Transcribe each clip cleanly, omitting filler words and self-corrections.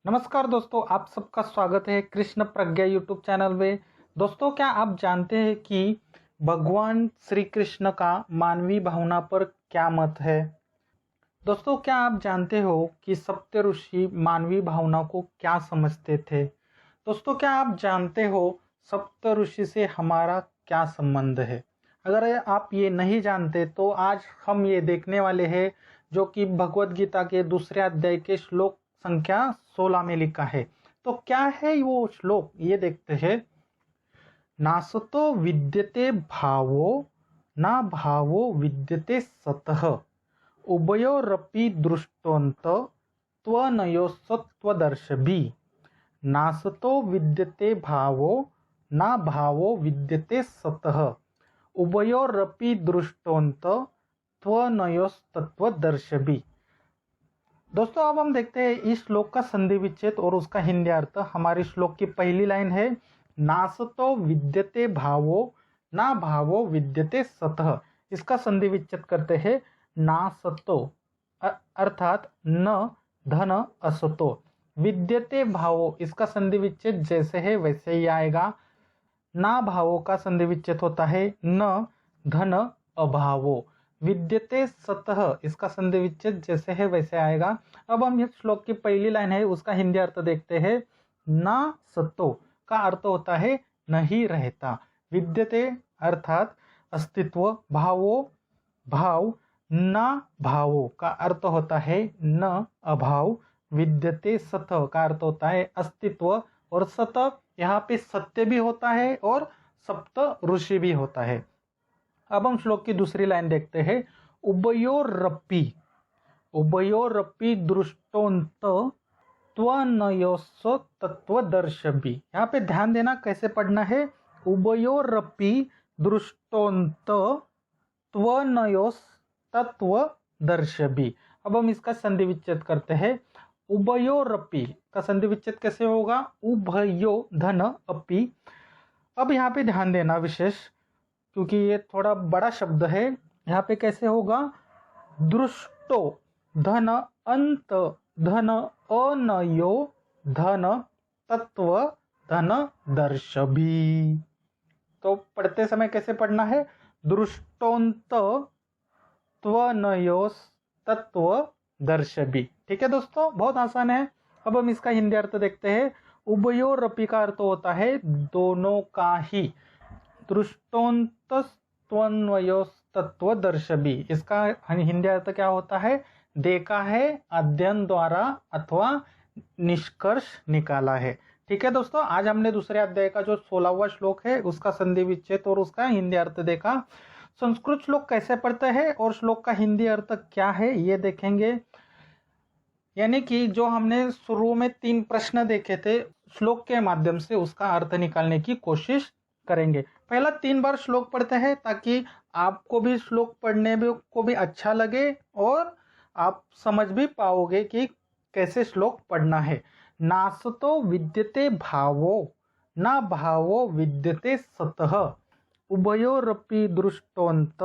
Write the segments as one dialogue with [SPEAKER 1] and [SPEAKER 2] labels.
[SPEAKER 1] नमस्कार दोस्तों, आप सबका स्वागत है कृष्ण प्रज्ञा यूट्यूब चैनल में। दोस्तों, क्या आप जानते हैं कि भगवान श्री कृष्ण का मानवीय भावना पर क्या मत है? दोस्तों, क्या आप जानते हो कि सप्त ऋषि मानवीय भावना को क्या समझते थे? दोस्तों, क्या आप जानते हो सप्त ऋषि से हमारा क्या संबंध है? अगर आप ये नहीं जानते तो आज हम ये देखने वाले हैं, जो कि भगवत गीता के दूसरे अध्याय के श्लोक संख्या 16 में लिखा है। तो क्या है वो श्लोक, ये देखते हैं। नासतो विद्यते भावो ना भावो विद्यते सतः उभयोरपि दृष्टोऽन्त त्वनयोस्त्वदर्शभी। नासतो विद्यते भावो ना भावो विद्यते सतः उभयोरपि दृष्टोऽन्त त्वनयोस्तत्वदर्शभी। दोस्तों, अब हम देखते हैं इस श्लोक का संधि विच्छेद और उसका हिंदी अर्थ। हमारी श्लोक की पहली लाइन है, नासतो विद्यते भावो ना भावो विद्यते सतः। इसका संधि विच्छेद करते हैं, नासतो अर्थात न धन असतो, विद्यते भावो इसका संधि विच्छेद जैसे है वैसे ही आएगा। ना भावो का संधि विच्छेद होता है न धन अभावो, विद्यते सतः इसका संधि विच्छेद जैसे है वैसे आएगा। अब हम इस श्लोक की पहली लाइन है उसका हिंदी अर्थ देखते हैं। ना सतो का अर्थ होता है नहीं रहता, विद्यते अर्थात अस्तित्व, भावो भाव, ना भावो का अर्थ होता है न अभाव, विद्यते सतः का अर्थ होता है अस्तित्व, और सतः यहाँ पे सत्य भी होता है और सप्त ऋषि भी होता है। अब हम श्लोक की दूसरी लाइन देखते हैं, उभयोरपि उभयोरपि दृष्टोऽन्त त्वनयोस्य तत्वदर्शभी। यहाँ पे ध्यान देना कैसे पढ़ना है, उभयोरपि दृष्टोऽन्त त्वनयोस् तत्वदर्शभी। अब हम इसका संधि विच्छेद करते हैं। उभयोरपि का संधि विच्छेद कैसे होगा, उभयो धन अपि। अब यहाँ पे ध्यान देना विशेष, क्योंकि ये थोड़ा बड़ा शब्द है। यहाँ पे कैसे होगा, दृष्टो धन अंत धन अनयो धन तत्व धन दर्शभी। तो पढ़ते समय कैसे पढ़ना है, दृष्टोंत त्वनयोस तत्व दर्शभी। ठीक है दोस्तों, बहुत आसान है। अब हम इसका हिंदी अर्थ देखते हैं। उभयोरपि का अर्थ होता है दोनों का ही, दृष्टोंतत्वदर्शभी इसका हिंदी अर्थ क्या होता है, देखा है, अध्ययन द्वारा अथवा निष्कर्ष निकाला है। ठीक है दोस्तों, आज हमने दूसरे अध्याय का जो 16वां श्लोक है उसका संधि विच्छेद और उसका हिंदी अर्थ देखा। संस्कृत श्लोक कैसे पढ़ते हैं और श्लोक का हिंदी अर्थ क्या है ये देखेंगे। यानी कि जो हमने शुरू में 3 प्रश्न देखे थे, श्लोक के माध्यम से उसका अर्थ निकालने की कोशिश करेंगे। पहला 3 बार श्लोक पढ़ते हैं ताकि आपको भी श्लोक पढ़ने को भी अच्छा लगे और आप समझ भी पाओगे कि कैसे श्लोक पढ़ना है। नासतो विद्यते भावो ना भावो विद्यते सतः उभयोरपि दृष्टोऽन्त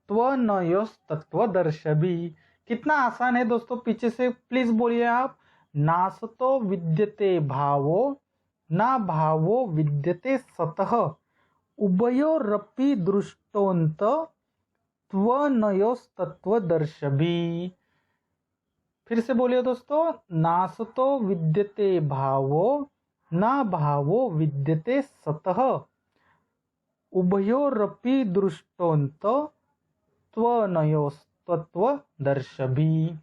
[SPEAKER 1] त्वनयोस्तत्वदर्शभी। कितना आसान है दोस्तों, पीछे से प्लीज बोलिए आप। नासतो विद्यते भावो ना भावो विद्यते सतः उभयोरपि दृष्टोऽन्त त्वनयोस्तत्वदर्शभी। फिर से बोलिए दोस्तों, नासतो विद्यते भावो ना भावो विद्यते सतः उभयोरपि दृष्टोऽन्त त्वनयोस्तत्वदर्शभी।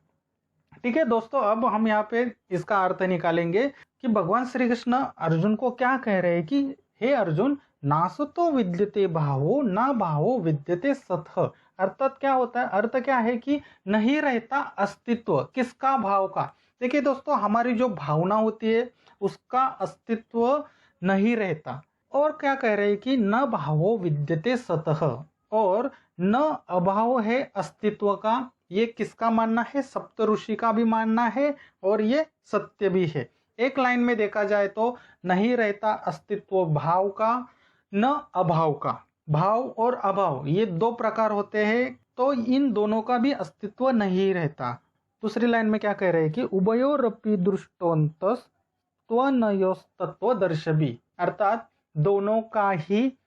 [SPEAKER 1] ठीक है दोस्तों, अब हम यहाँ पे इसका अर्थ निकालेंगे कि भगवान श्री कृष्ण अर्जुन को क्या कह रहे हैं कि हे अर्जुन, नासतो विद्यते भावो ना भावो विद्यते सतः। अर्थात क्या होता है, अर्थ क्या है कि नहीं रहता अस्तित्व, किसका, भाव का। देखिए दोस्तों, हमारी जो भावना होती है उसका अस्तित्व नहीं रहता। और क्या कह रहे हैं कि न भावो विद्यते सतः, और न अभाव है अस्तित्व का। ये किसका मानना है, सप्त ऋषि का भी मानना है और ये सत्य भी है। एक लाइन में देखा जाए तो नहीं रहता अस्तित्व भाव का, न अभाव का। भाव और अभाव ये 2 प्रकार होते हैं, तो इन दोनों का भी अस्तित्व नहीं रहता। दूसरी लाइन में क्या कह रहे हैं कि उभयोरपि दृष्टोन्तस त्वनयोस्तत्वदर्शभी, अर्थात दोनों का ही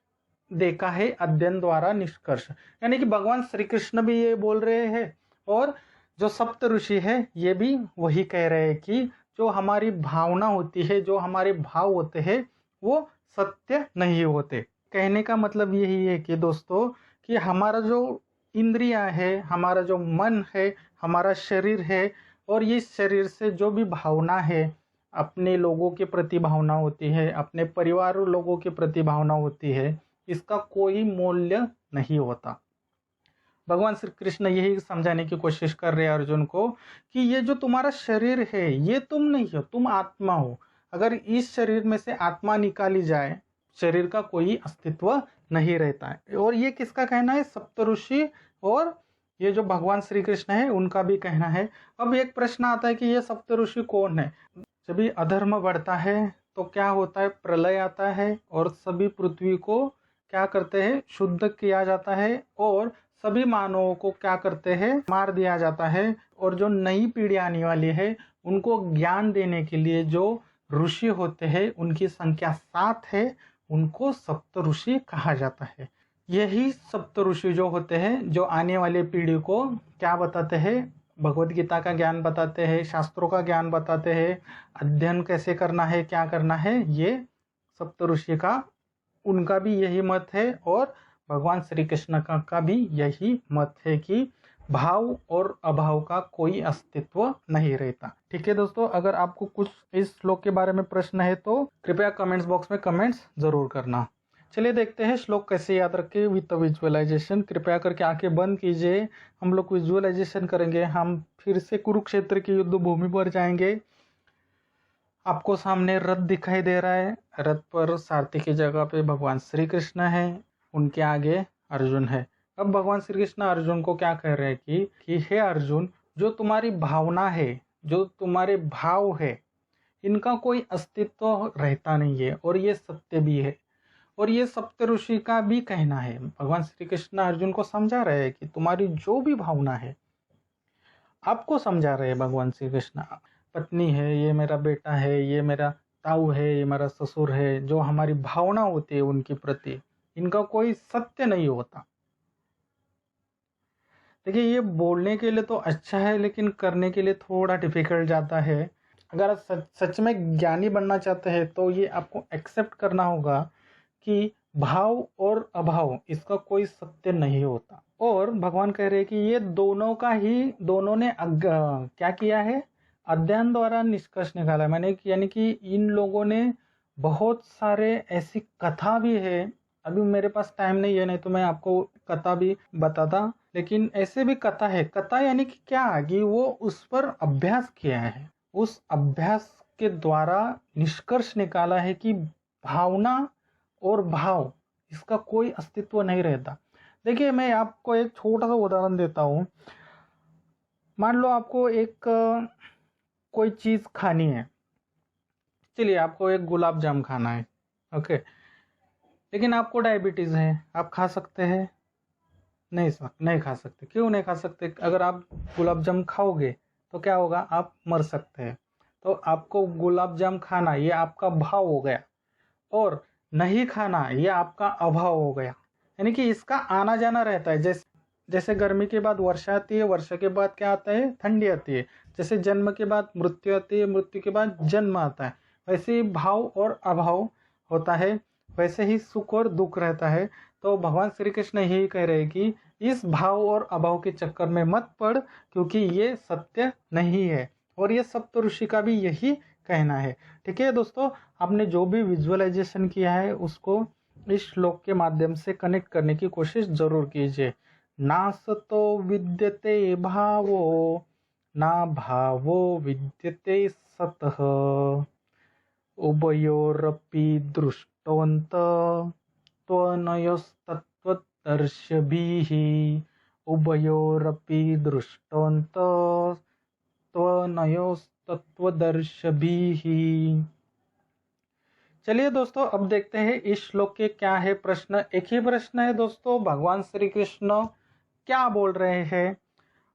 [SPEAKER 1] देखा है अध्ययन द्वारा निष्कर्ष। यानी कि भगवान श्री कृष्ण भी ये बोल रहे हैं और जो सप्त ऋषि है ये भी वही कह रहे हैं कि जो हमारी भावना होती है, जो हमारे भाव होते हैं, वो सत्य नहीं होते। कहने का मतलब यही है कि दोस्तों कि हमारा जो इंद्रियां है, हमारा जो मन है, हमारा शरीर है, और इस शरीर से जो भी भावना है, अपने लोगों के प्रति भावना होती है, अपने परिवार लोगों के प्रति भावना होती है, इसका कोई मूल्य नहीं होता। भगवान श्री कृष्ण यही समझाने की कोशिश कर रहे हैं अर्जुन को कि ये जो तुम्हारा शरीर है ये तुम नहीं हो, तुम आत्मा हो। अगर इस शरीर में से आत्मा निकाली जाए, शरीर का कोई अस्तित्व नहीं रहता है। और ये किसका कहना है? सप्तऋषि और ये जो भगवान श्री कृष्ण है उनका भी कहना है। अब एक प्रश्न आता है कि ये सप्तऋषि कौन है? जब भी अधर्म बढ़ता है तो क्या होता है? प्रलय आता है और सभी पृथ्वी को क्या करते हैं? शुद्ध किया जाता है और सभी मानवों को क्या करते हैं? मार दिया जाता है। और जो नई पीढ़ी आने वाली है उनको ज्ञान देने के लिए जो ऋषि होते हैं, उनकी संख्या 7 है, उनको सप्त ऋषि कहा जाता है। यही सप्त ऋषि जो होते हैं जो आने वाली पीढ़ी को क्या बताते हैं? भगवत गीता का ज्ञान बताते हैं, शास्त्रों का ज्ञान बताते हैं, अध्ययन कैसे करना है, क्या करना है, ये सप्त ऋषि का उनका भी यही मत है। और भगवान श्री कृष्ण का भी यही मत है कि भाव और अभाव का कोई अस्तित्व नहीं रहता। ठीक है दोस्तों, अगर आपको कुछ इस श्लोक के बारे में प्रश्न है तो कृपया कमेंट्स बॉक्स में कमेंट्स जरूर करना। चलिए देखते हैं श्लोक कैसे याद रखें विद विजुअलाइजेशन। कृपया करके आंखें बंद कीजिए, हम लोग विजुअलाइजेशन करेंगे। हम फिर से कुरुक्षेत्र की युद्ध भूमि पर जाएंगे। आपको सामने रथ दिखाई दे रहा है, रथ पर सारथी की जगह पे भगवान श्री कृष्ण है, उनके आगे अर्जुन है। अब भगवान श्री कृष्ण अर्जुन को क्या कह रहे हैं कि हे अर्जुन, जो तुम्हारी भावना है, जो तुम्हारे भाव है, इनका कोई अस्तित्व रहता नहीं है और ये सत्य भी है। और ये सप्त ऋषि का भी कहना है। भगवान श्री कृष्ण अर्जुन को समझा रहे हैं कि तुम्हारी जो भी भावना है, आपको समझा रहे हैं भगवान श्री कृष्ण, पत्नी है, ये मेरा बेटा है, ये मेरा ताऊ है, ये मेरा ससुर है, जो हमारी भावना होती है उनके प्रति, इनका कोई सत्य नहीं होता। देखिए, ये बोलने के लिए तो अच्छा है लेकिन करने के लिए थोड़ा डिफिकल्ट जाता है। अगर आप सच में ज्ञानी बनना चाहते हैं तो ये आपको एक्सेप्ट करना होगा कि भाव और अभाव इसका कोई सत्य नहीं होता। और भगवान कह रहे हैं कि ये दोनों का ही, दोनों ने क्या किया है? अध्ययन द्वारा निष्कर्ष निकाला है। मैंने यानी कि इन लोगों ने बहुत सारे ऐसी कथा भी है, अभी मेरे पास टाइम नहीं है, नहीं तो मैं आपको कथा भी बताता, लेकिन ऐसे भी कथा है। कथा यानी कि क्या कि वो उस पर अभ्यास किया है, उस अभ्यास के द्वारा निष्कर्ष निकाला है कि भावना और भाव इसका कोई अस्तित्व नहीं रहता। देखिए, मैं आपको एक छोटा सा उदाहरण देता हूँ। मान लो आपको एक कोई चीज़ खानी है, चलिए आपको एक गुलाब जाम खाना है, ओके, लेकिन आपको डायबिटीज़ है, आप खा सकते हैं? नहीं खा सकते। क्यों नहीं खा सकते? अगर आप गुलाब जाम खाओगे तो क्या होगा? आप मर सकते हैं। तो आपको गुलाब जाम खाना ये आपका भाव हो गया, और नहीं खाना ये आपका अभाव हो गया। यानी कि इसका आना जाना रहता है। जैसे गर्मी के बाद वर्षा आती है, वर्षा के बाद क्या आता है? ठंडी आती है। जैसे जन्म के बाद मृत्यु आती है, मृत्यु के बाद जन्म आता है, वैसे ही भाव और अभाव होता है, वैसे ही सुख और दुख रहता है। तो भगवान श्री कृष्ण यही कह रहे हैं कि इस भाव और अभाव के चक्कर में मत पड़, क्योंकि ये सत्य नहीं है। और ये सप्त ऋषि का भी यही कहना है। ठीक है दोस्तों, आपने जो भी विजुअलाइजेशन किया है उसको इस श्लोक के माध्यम से कनेक्ट करने की कोशिश जरूर कीजिए। नासतो विद्यते भावो ना भावो विद्यते सतः उभयोरपि दृष्टवन्त त्वनयोस्तत्त्वदर्शिभिः उभयोरपि दृष्टवन्त त्वनयोस्तत्त्वदर्शिभिः। चलिए दोस्तों, अब देखते हैं इस श्लोक के क्या है प्रश्न। एक ही प्रश्न है दोस्तों, भगवान श्री कृष्ण क्या बोल रहे हैं?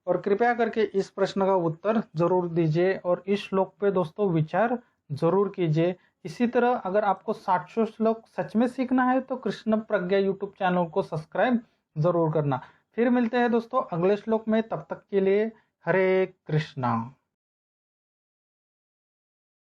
[SPEAKER 1] और कृपया करके इस प्रश्न का उत्तर जरूर दीजिए और इस श्लोक पे दोस्तों विचार जरूर कीजिए। इसी तरह अगर आपको 700 श्लोक सच में सीखना है तो कृष्ण प्रज्ञा यूट्यूब चैनल को सब्सक्राइब जरूर करना। फिर मिलते हैं दोस्तों अगले श्लोक में, तब तक के लिए हरे कृष्णा।